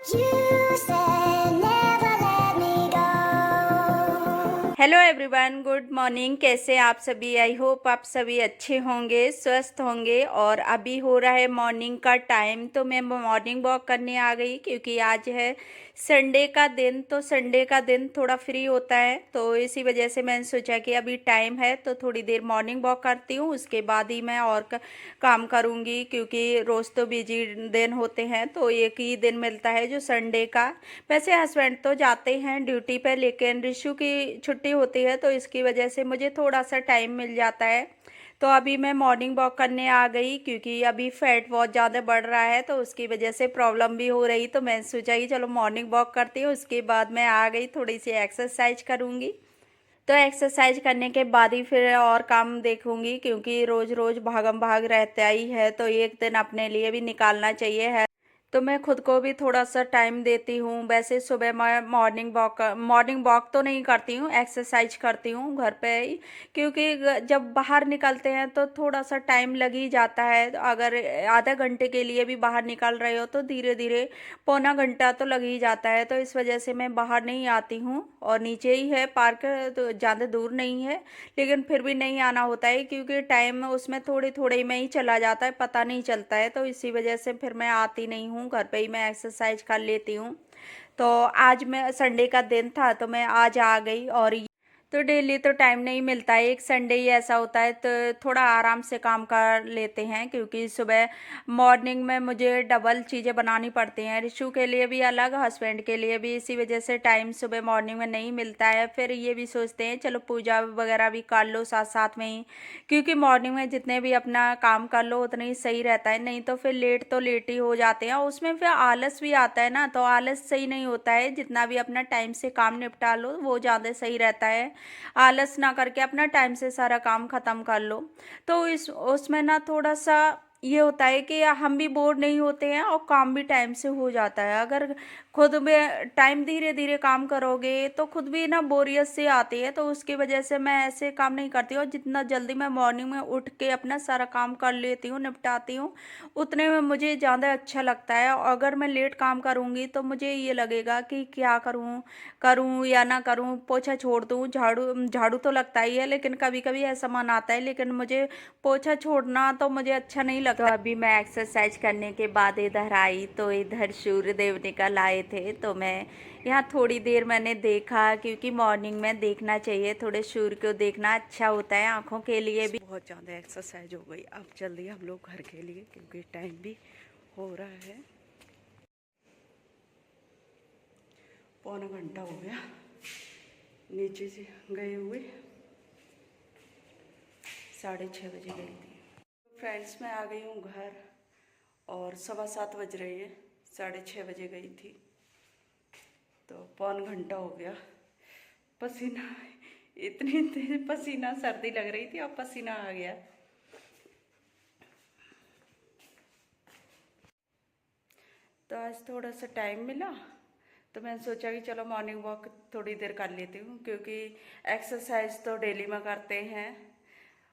You said never let me go. Hello everyone, good morning. कैसे आप सभी? I hope आप सभी अच्छे होंगे, स्वस्थ होंगे। और अभी हो रहा है मॉर्निंग का टाइम, तो मैं मॉर्निंग वॉक करने आ गई क्योंकि आज है संडे का दिन। तो संडे का दिन थोड़ा फ्री होता है, तो इसी वजह से मैंने सोचा कि अभी टाइम है तो थोड़ी देर मॉर्निंग वॉक करती हूँ, उसके बाद ही मैं और काम करूँगी। क्योंकि रोज़ तो बिजी दिन होते हैं, तो एक ही दिन मिलता है जो संडे का। वैसे हस्बैंड तो जाते हैं ड्यूटी पे, लेकिन रिशु की छुट्टी होती है, तो इसकी वजह से मुझे थोड़ा सा टाइम मिल जाता है। तो अभी मैं मॉर्निंग वॉक करने आ गई क्योंकि अभी फैट बहुत ज़्यादा बढ़ रहा है, तो उसकी वजह से प्रॉब्लम भी हो रही। तो मैंने सोचा कि चलो मॉर्निंग वॉक करती हूँ, उसके बाद मैं आ गई, थोड़ी सी एक्सरसाइज करूँगी। तो एक्सरसाइज करने के बाद ही फिर और काम देखूँगी, क्योंकि रोज़ रोज़ भागम भाग रहता ही है, तो एक दिन अपने लिए भी निकालना चाहिए है। तो मैं खुद को भी थोड़ा सा टाइम देती हूँ। वैसे सुबह मैं मॉर्निंग वॉक तो नहीं करती हूँ, एक्सरसाइज करती हूँ घर पे ही। क्योंकि जब बाहर निकलते हैं तो थोड़ा सा टाइम लग ही जाता है। तो अगर आधा घंटे के लिए भी बाहर निकल रहे हो तो धीरे धीरे पौना घंटा तो लग ही जाता है। तो इस वजह से मैं बाहर नहीं आती हूँ, और नीचे ही है पार्क, तो ज़्यादा दूर नहीं है, लेकिन फिर भी नहीं आना होता है क्योंकि टाइम उसमें थोड़े थोड़े में ही चला जाता है, पता नहीं चलता है। तो इसी वजह से फिर मैं आती नहीं हूँ, घर पे ही मैं एक्सरसाइज कर लेती हूँ। तो आज मैं संडे का दिन था तो मैं आज आ गई। और तो डेली तो टाइम नहीं मिलता है, एक संडे ही ऐसा होता है, तो थोड़ा आराम से काम कर लेते हैं। क्योंकि सुबह मॉर्निंग में मुझे डबल चीज़ें बनानी पड़ती हैं, रिशु के लिए भी अलग, हस्बैंड के लिए भी। इसी वजह से टाइम सुबह मॉर्निंग में नहीं मिलता है। फिर ये भी सोचते हैं चलो पूजा वगैरह भी कर लो साथ साथ में ही, क्योंकि मॉर्निंग में जितने भी अपना काम कर लो उतना ही सही रहता है। नहीं तो फिर लेट तो लेट ही हो जाते हैं, और उसमें फिर आलस भी आता है ना, तो आलस सही नहीं होता है। जितना भी अपना टाइम से काम निपटा लो वो ज़्यादा सही रहता है। आलस ना करके अपना टाइम से सारा काम ख़त्म कर लो। तो इस उसमें ना थोड़ा सा ये होता है कि हम भी बोर नहीं होते हैं और काम भी टाइम से हो जाता है। अगर खुद में टाइम धीरे धीरे काम करोगे तो खुद भी ना बोरियत से आती है, तो उसकी वजह से मैं ऐसे काम नहीं करती हूँ। जितना जल्दी मैं मॉर्निंग में उठ के अपना सारा काम कर लेती हूँ, निपटाती हूँ, उतने में मुझे ज़्यादा अच्छा लगता है। और अगर मैं लेट काम करूँगी तो मुझे ये लगेगा कि क्या करूँ, करूँ या ना करूँ, पोछा छोड़ दूँ, झाड़ू झाड़ू तो लगता ही है, लेकिन कभी कभी ऐसा मन आता है, लेकिन मुझे पोछा छोड़ना तो मुझे अच्छा नहीं लगता। तो अभी मैं एक्सरसाइज करने के बाद इधर आई, तो इधर सूर्य देव निकल आए थे, तो मैं यहाँ थोड़ी देर मैंने देखा, क्योंकि मॉर्निंग में देखना चाहिए, थोड़े सूर्य को देखना अच्छा होता है आँखों के लिए भी। बहुत ज़्यादा एक्सरसाइज हो गई। अब जल्दी हम लोग घर के लिए, क्योंकि टाइम भी हो रहा है, पौना घंटा हो गया नीचे से गए हुए। 6:30 बजे गई थी। फ्रेंड्स मैं आ गई हूँ घर, और 7:15 बज रहे हैं। 6:30 बजे गई थी, तो पौन घंटा हो गया। पसीना इतनी तेज पसीना, सर्दी लग रही थी, अब पसीना आ गया। तो आज थोड़ा सा टाइम मिला, तो मैंने सोचा कि चलो मॉर्निंग वॉक थोड़ी देर कर लेती हूँ, क्योंकि एक्सरसाइज तो डेली में करते हैं।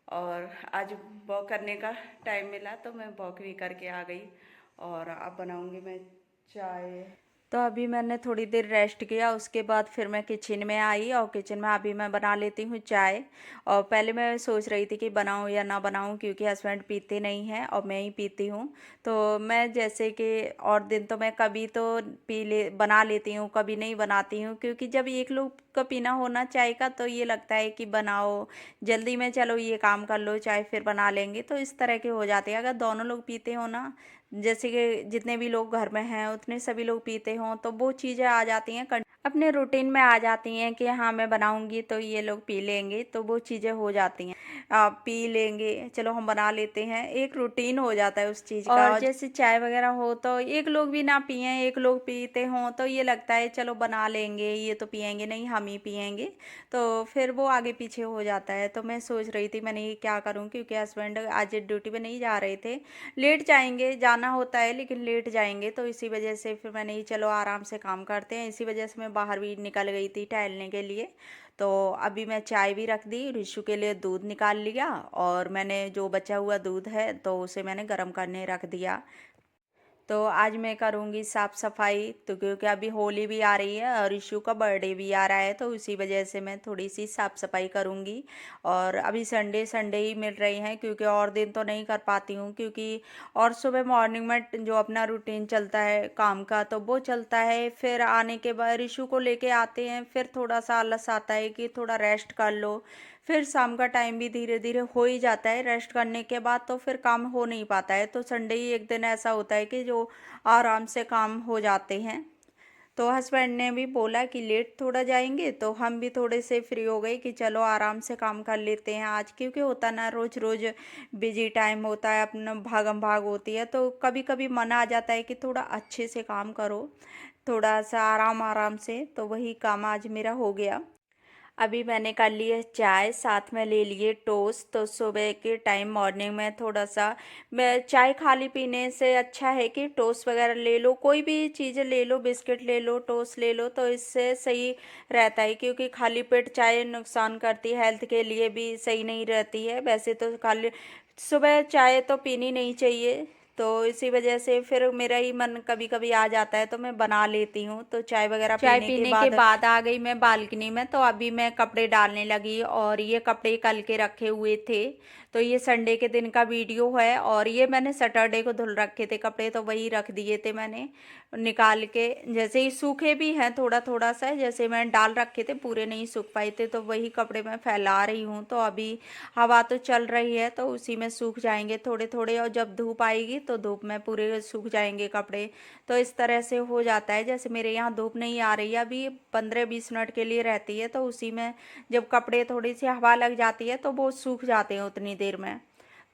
और आज वॉक करने का टाइम मिला तो मैं वॉक भी करके आ गई। और अब बनाऊँगी मैं चाय। तो अभी मैंने थोड़ी देर रेस्ट किया, उसके बाद फिर मैं किचन में आई, और किचन में अभी मैं बना लेती हूँ चाय। और पहले मैं सोच रही थी कि बनाऊँ या ना बनाऊँ, क्योंकि हस्बैंड पीते नहीं हैं और मैं ही पीती हूँ। तो मैं जैसे कि और दिन तो मैं कभी तो बना लेती हूँ, कभी नहीं बनाती हूँ, क्योंकि जब एक लोग का पीना होना चाय का तो ये लगता है कि बनाओ जल्दी में, चलो ये काम कर लो चाय फिर बना लेंगे, तो इस तरह के हो जाते हैं। अगर दोनों लोग पीते हो ना, जैसे कि जितने भी लोग घर में हैं उतने सभी लोग पीते हों, तो वो चीज़ें आ जाती हैं, अपने रूटीन में आ जाती हैं कि हाँ मैं बनाऊंगी तो ये लोग पी लेंगे, तो वो चीज़ें हो जाती हैं। आप पी लेंगे, चलो हम बना लेते हैं, एक रूटीन हो जाता है उस चीज़ का। और जैसे चाय वगैरह हो तो एक लोग भी ना पिए, एक लोग पीते हों, तो ये लगता है चलो बना लेंगे, ये तो पियेंगे नहीं, हम ही पियेंगे, तो फिर वो आगे पीछे हो जाता है। तो मैं सोच रही थी मैंने ये क्या करूँ, क्योंकि हस्बैंड आज ड्यूटी पे नहीं जा रहे थे, लेट जाएंगे, जाना होता है लेकिन लेट जाएंगे, तो इसी वजह से फिर मैंने ये चलो आराम से काम करते हैं। इसी वजह से मैं बाहर भी निकल गई थी टहलने के लिए। तो अभी मैं चाय भी रख दी, रिशु के लिए दूध निकाल लिया, और मैंने जो बचा हुआ दूध है तो उसे मैंने गर्म करने रख दिया। तो आज मैं करूँगी साफ़ सफाई, तो क्योंकि अभी होली भी आ रही है और ईशू का बर्थडे भी आ रहा है, तो उसी वजह से मैं थोड़ी सी साफ़ सफाई करूँगी। और अभी संडे संडे ही मिल रही हैं, क्योंकि और दिन तो नहीं कर पाती हूँ, क्योंकि और सुबह मॉर्निंग में जो अपना रूटीन चलता है काम का, तो वो चलता है। फिर आने के बाद ईशू को लेके आते हैं, फिर थोड़ा सा आलस आता है कि थोड़ा रेस्ट कर लो। फिर शाम का टाइम भी धीरे धीरे हो ही जाता है रेस्ट करने के बाद, तो फिर काम हो नहीं पाता है। तो संडे ही एक दिन ऐसा होता है कि जो आराम से काम हो जाते हैं। तो हस्बैंड ने भी बोला कि लेट थोड़ा जाएंगे, तो हम भी थोड़े से फ्री हो गए कि चलो आराम से काम कर लेते हैं आज, क्योंकि होता ना रोज रोज बिजी टाइम होता है, अपना भागम भाग होती है, तो कभी कभी मन आ जाता है कि थोड़ा अच्छे से काम करो, थोड़ा सा आराम आराम से। तो वही काम आज मेरा हो गया। अभी मैंने कर ली है चाय, साथ में ले लिए टोस्ट। तो सुबह के टाइम मॉर्निंग में थोड़ा सा मैं चाय खाली पीने से अच्छा है कि टोस्ट वगैरह ले लो, कोई भी चीज़ें ले लो, बिस्किट ले लो, टोस्ट ले लो, तो इससे सही रहता है। क्योंकि खाली पेट चाय नुकसान करती है, हेल्थ के लिए भी सही नहीं रहती है। वैसे तो खाली सुबह चाय तो पीनी नहीं चाहिए, तो इसी वजह से फिर मेरा ही मन कभी कभी आ जाता है, तो मैं बना लेती हूँ। तो चाय वगैरह चाय पीने के बाद आ गई मैं बालकनी में। तो अभी मैं कपड़े डालने लगी, और ये कपड़े कल के रखे हुए थे, तो ये संडे के दिन का वीडियो है। और ये मैंने सैटरडे को धुल रखे थे कपड़े, तो वही रख दिए थे मैंने निकाल के। जैसे ही सूखे भी हैं थोड़ा थोड़ा सा, जैसे मैंने डाल रखे थे, पूरे नहीं सूख पाए थे, तो वही कपड़े मैं फैला रही हूँ। तो अभी हवा तो चल रही है, तो उसी में सूख जाएंगे थोड़े थोड़े, और जब धूप आएगी तो धूप में पूरे सूख जाएंगे कपड़े। तो इस तरह से हो जाता है। जैसे मेरे यहाँ धूप नहीं आ रही है, अभी 15-20 मिनट के लिए रहती है, तो उसी में जब कपड़े थोड़ी सी हवा लग जाती है तो वो सूख जाते हैं उतनी देर में।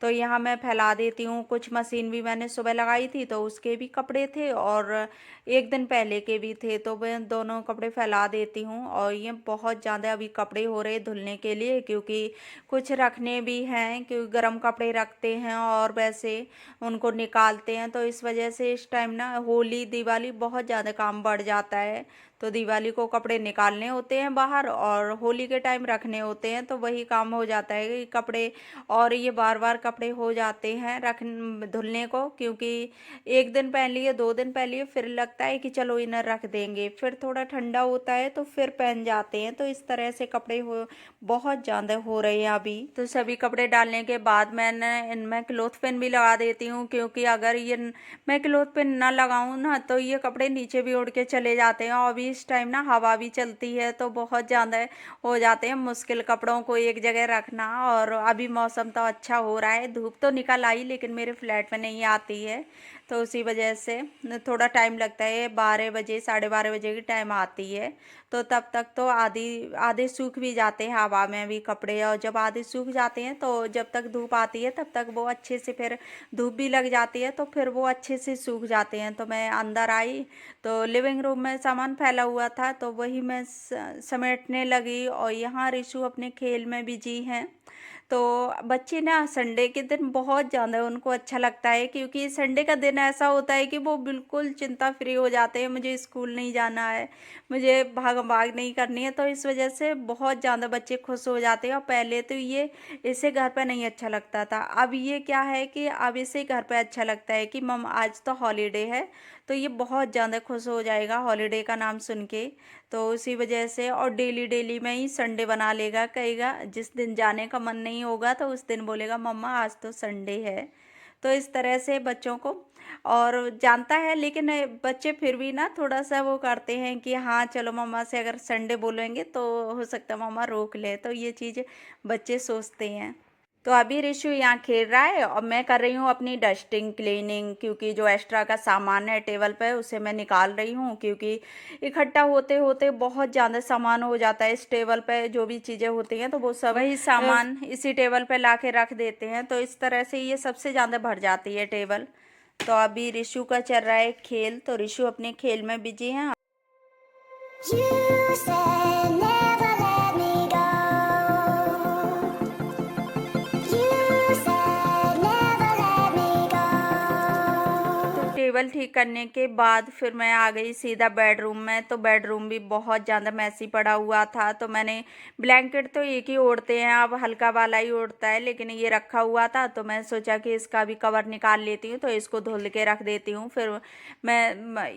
तो यहाँ मैं फैला देती हूँ। कुछ मशीन भी मैंने सुबह लगाई थी, तो उसके भी कपड़े थे, और एक दिन पहले के भी थे, तो मैं दोनों कपड़े फैला देती हूँ। और ये बहुत ज़्यादा अभी कपड़े हो रहे धुलने के लिए, क्योंकि कुछ रखने भी हैं, क्योंकि गर्म कपड़े रखते हैं और वैसे उनको निकालते हैं। तो इस वजह से इस टाइम ना होली दिवाली बहुत ज़्यादा काम बढ़ जाता है। तो दिवाली को कपड़े निकालने होते हैं बाहर, और होली के टाइम रखने होते हैं, तो वही काम हो जाता है कि कपड़े, और ये बार बार कपड़े हो जाते हैं रख धुलने को। क्योंकि एक दिन पहन लिए, 2 दिन पहन लिए, फिर लगता है कि चलो इन्हें रख देंगे, फिर थोड़ा ठंडा होता है तो फिर पहन जाते हैं। तो इस तरह से कपड़े हो बहुत ज़्यादा हो रहे हैं अभी। तो सभी कपड़े डालने के बाद मैंने इनमें क्लोथ पिन भी लगा देती हूँ, क्योंकि अगर ये मैं क्लोथ पिन ना लगाऊँ ना, तो ये कपड़े नीचे भी उड़ के चले जाते हैं। और अभी इस टाइम ना हवा भी चलती है, तो बहुत ज़्यादा हो जाते हैं मुश्किल कपड़ों को एक जगह रखना। और अभी मौसम तो अच्छा हो रहा है, धूप तो निकल आई, लेकिन मेरे फ्लैट में नहीं आती है, तो उसी वजह से थोड़ा टाइम लगता है। 12 बजे 12:30 बजे की टाइम आती है, तो तब तक तो आधे सूख भी जाते हैं हवा में भी कपड़े। और जब आधे सूख जाते हैं, तो जब तक धूप आती है तब तक वो अच्छे से, फिर धूप भी लग जाती है तो फिर वो अच्छे से सूख जाते हैं। तो मैं अंदर आई, तो लिविंग रूम में सामान फैला हुआ था, तो वही मैं समेटने लगी। और यहाँ रिशु अपने खेल में बिजी हैं। तो बच्चे ना संडे के दिन बहुत ज़्यादा उनको अच्छा लगता है, क्योंकि संडे का दिन ऐसा होता है कि वो बिल्कुल चिंता फ्री हो जाते हैं। मुझे स्कूल नहीं जाना है, मुझे भाग भाग नहीं करनी है, तो इस वजह से बहुत ज़्यादा बच्चे खुश हो जाते हैं। और पहले तो ये इसे घर पे नहीं अच्छा लगता था, अब ये क्या है कि अब इसे घर पे अच्छा लगता है कि मम आज तो हॉलीडे है, तो ये बहुत ज़्यादा खुश हो जाएगा हॉलीडे का नाम सुन के। तो उसी वजह से, और डेली डेली में ही संडे बना लेगा, कहेगा जिस दिन जाने का मन नहीं होगा तो उस दिन बोलेगा मम्मा आज तो संडे है। तो इस तरह से बच्चों को और जानता है, लेकिन बच्चे फिर भी ना थोड़ा सा वो करते हैं कि हाँ चलो मम्मा से अगर संडे बोलेंगे तो हो सकता है मम्मा रोक ले, तो ये चीज़ बच्चे सोचते हैं। तो अभी ऋषु यहाँ खेल रहा है, और मैं कर रही हूँ अपनी डस्टिंग क्लीनिंग, क्योंकि जो एक्स्ट्रा का सामान है टेबल पे उसे मैं निकाल रही हूँ। क्योंकि इकट्ठा होते होते बहुत ज़्यादा सामान हो जाता है इस टेबल पे, जो भी चीज़ें होती हैं तो वो सब वही सामान इसी टेबल पे ला के रख देते हैं, तो इस तरह से ये सबसे ज़्यादा भर जाती है टेबल। तो अभी ऋषु का चल रहा है खेल, तो ऋषु अपने खेल में बिजी हैं। You said never let me go. You said never let me go. Table ठीक करने के बाद फिर मैं आ गई सीधा बेडरूम में। तो बेडरूम भी बहुत ज़्यादा मैसी पड़ा हुआ था। तो मैंने ब्लैंकेट तो एक ही ओढ़ते हैं, अब हल्का वाला ही ओढ़ता है, लेकिन ये रखा हुआ था तो मैं सोचा कि इसका भी कवर निकाल लेती हूँ, तो इसको धुल के रख देती हूँ। फिर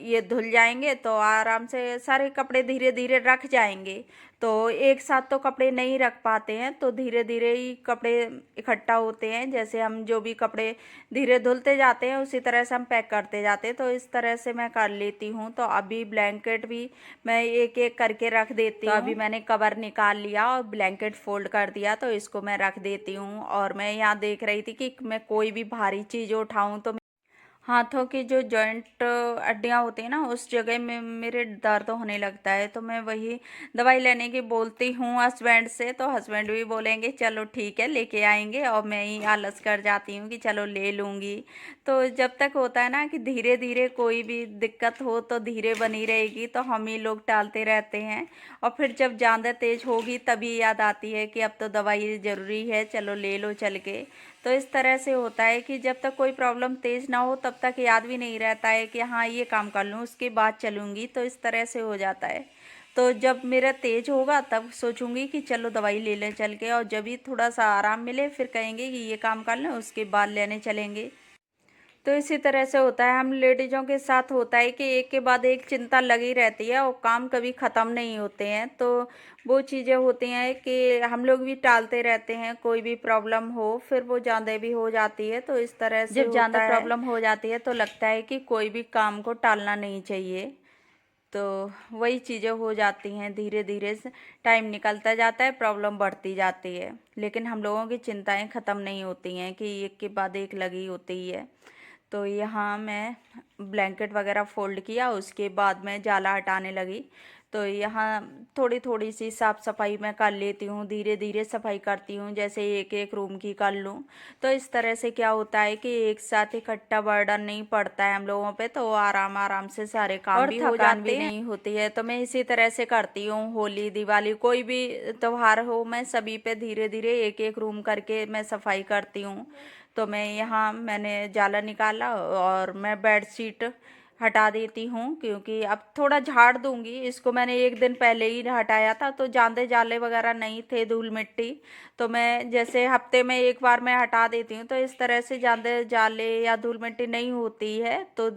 ये धुल जाएंगे तो आराम से सारे कपड़े धीरे धीरे रख जाएंगे। तो एक साथ तो कपड़े नहीं रख पाते हैं, तो धीरे धीरे ही कपड़े इकट्ठा होते हैं। जैसे हम जो भी कपड़े धीरे धुलते जाते हैं उसी तरह से हम पैक करते जाते हैं। तो इस तरह से मैं कर लेती हूँ। तो अभी ब्लैंकेट भी मैं एक एक करके रख देती हूँ। तो अभी मैंने कवर निकाल लिया और ब्लैंकेट फोल्ड कर दिया, तो इसको मैं रख देती हूँ। और मैं यहाँ देख रही थी कि मैं कोई भी भारी चीज़ उठाऊँ तो हाथों की जो जॉइंट हड्डियाँ होती हैं ना, उस जगह में मेरे दर्द होने लगता है। तो मैं वही दवाई लेने की बोलती हूँ हस्बैंड से, तो हस्बैंड भी बोलेंगे चलो ठीक है लेके आएंगे, और मैं ही आलस कर जाती हूँ कि चलो ले लूँगी। तो जब तक होता है ना कि धीरे धीरे कोई भी दिक्कत हो तो धीरे बनी रहेगी, तो हम ही लोग टालते रहते हैं। और फिर जब ज़्यादा तेज होगी तभी याद आती है कि अब तो दवाई ज़रूरी है, चलो ले लो चल के। तो इस तरह से होता है कि जब तक कोई प्रॉब्लम तेज़ ना हो तब तक याद भी नहीं रहता है कि हाँ ये काम कर लूँ उसके बाद चलूँगी। तो इस तरह से हो जाता है। तो जब मेरा तेज होगा तब सोचूंगी कि चलो दवाई ले लें चल के, और जब भी थोड़ा सा आराम मिले फिर कहेंगे कि ये काम कर लें, उसके बाद लेने चलेंगे। तो इसी तरह से होता है, हम लेडीज़ों के साथ होता है कि एक के बाद एक चिंता लगी रहती है और काम कभी ख़त्म नहीं होते हैं। तो वो चीज़ें होती हैं कि हम लोग भी टालते रहते हैं, कोई भी प्रॉब्लम हो फिर वो ज़्यादा भी हो जाती है। तो इस तरह से जब ज़्यादा प्रॉब्लम हो जाती है तो लगता है कि कोई भी काम को टालना नहीं चाहिए। तो वही चीज़ें हो जाती हैं, धीरे धीरे से टाइम निकलता जाता है, प्रॉब्लम बढ़ती जाती है, लेकिन हम लोगों की चिंताएं ख़त्म नहीं होती हैं कि एक के बाद एक लगी होती ही है। तो यहाँ मैं ब्लैंकेट वगैरह फोल्ड किया, उसके बाद मैं जाला हटाने लगी। तो यहाँ थोड़ी थोड़ी सी साफ़ सफाई मैं कर लेती हूँ, धीरे धीरे सफाई करती हूँ, जैसे एक एक रूम की कर लूँ। तो इस तरह से क्या होता है कि एक साथ इकट्ठा बर्डन नहीं पड़ता है हम लोगों पे, तो आराम आराम से सारे काम भी हो जाते हैं, नहीं होती है। तो मैं इसी तरह से करती हूँ, होली दिवाली कोई भी त्यौहार हो मैं सभी पे धीरे धीरे एक एक रूम करके मैं सफाई करती हूँ। तो मैं यहाँ मैंने जाला निकाला और मैं बेडशीट हटा देती हूँ, क्योंकि अब थोड़ा झाड़ दूंगी इसको। मैंने एक दिन पहले ही हटाया था तो जांदे जाले वगैरह नहीं थे, धूल मिट्टी। तो मैं जैसे हफ्ते में एक बार मैं हटा देती हूँ, तो इस तरह से जांदे जाले या धूल मिट्टी नहीं होती है। तो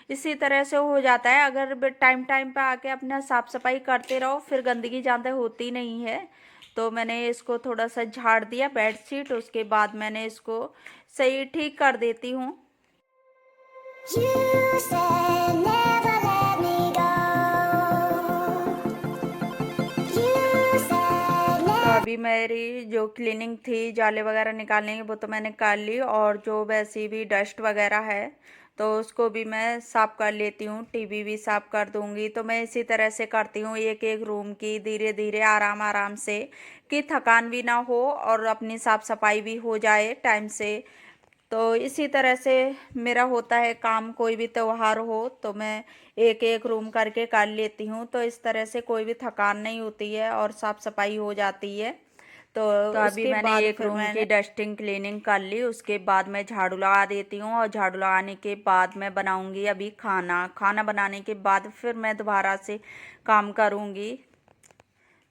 इसी तरह से हो जाता है, अगर टाइम टाइम पे आके अपना साफ सफाई करते रहो फिर गंदगी ज़्यादा होती नहीं है। तो मैंने इसको थोड़ा सा झाड़ दिया बेडशीट, उसके बाद मैंने इसको सही ठीक कर देती हूँ। You said never let me go. You said तो never. अभी मेरी जो क्लीनिंग थी जाले वगैरह निकालने की वो तो मैंने कर ली, और जो वैसी भी डस्ट वगैरह है तो उसको भी मैं साफ़ कर लेती हूँ, टीवी भी साफ़ कर दूँगी। तो मैं इसी तरह से करती हूँ एक एक रूम की, धीरे धीरे आराम आराम से, कि थकान भी ना हो और अपनी साफ़ सफाई भी हो जाए टाइम से। तो इसी तरह से मेरा होता है काम, कोई भी त्यौहार हो तो मैं एक एक रूम करके कर लेती हूँ। तो इस तरह से कोई भी थकान नहीं होती है और साफ़ सफाई हो जाती है। तो अभी मैंने एक रूम की डस्टिंग क्लीनिंग कर ली, उसके बाद मैं झाड़ू लगा देती हूँ, और झाड़ू लगाने के बाद मैं बनाऊँगी अभी खाना। खाना बनाने के बाद फिर मैं दोबारा से काम करूँगी।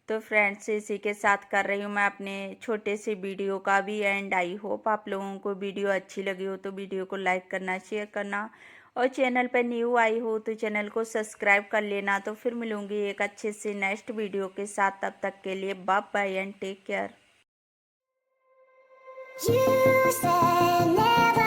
तो फ्रेंड्स इसी के साथ कर रही हूँ मैं अपने छोटे से वीडियो का भी एंड। आई होप आप लोगों को वीडियो अच्छी लगी हो तो वीडियो को लाइक करना, शेयर करना, और चैनल पर न्यू आई हो तो चैनल को सब्सक्राइब कर लेना। तो फिर मिलूँगी एक अच्छे से नेक्स्ट वीडियो के साथ, तब तक के लिए bye bye and take care. You said never.